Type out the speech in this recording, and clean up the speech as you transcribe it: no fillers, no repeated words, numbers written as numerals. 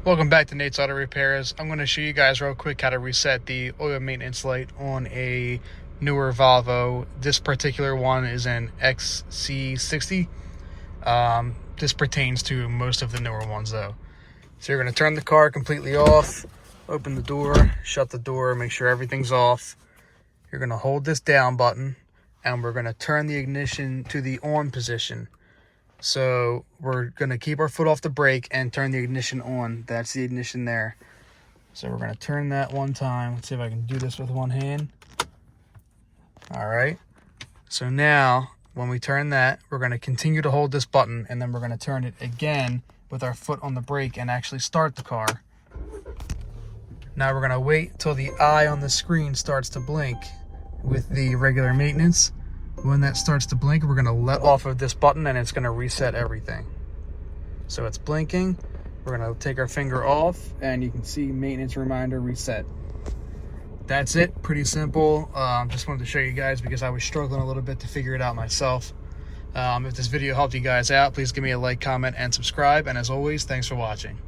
Welcome back to Nate's Auto Repairs. I'm going to show you guys real quick how to reset the oil maintenance light on a newer Volvo. This particular one is an XC60. This pertains to most of the newer ones though. So you're going to turn the car completely off, open the door, shut the door, make sure everything's off. You're going to hold this down button and we're going to turn the ignition to the on position. So we're going to keep our foot off the brake and turn the ignition on. That's the ignition there. So we're going to turn that one time. Let's see if I can do this with one hand. All right. So now when we turn that, we're going to continue to hold this button and then we're going to turn it again with our foot on the brake and actually start the car. Now we're going to wait till the eye on the screen starts to blink with the regular maintenance. When that starts to blink, we're going to let off of this button and it's going to reset everything. So it's blinking. We're going to take our finger off and you can see maintenance reminder reset. That's it. Pretty simple. Just wanted to show you guys because I was struggling a little bit to figure it out myself. If this video helped you guys out, please give me a like, comment, and subscribe. And as always, thanks for watching.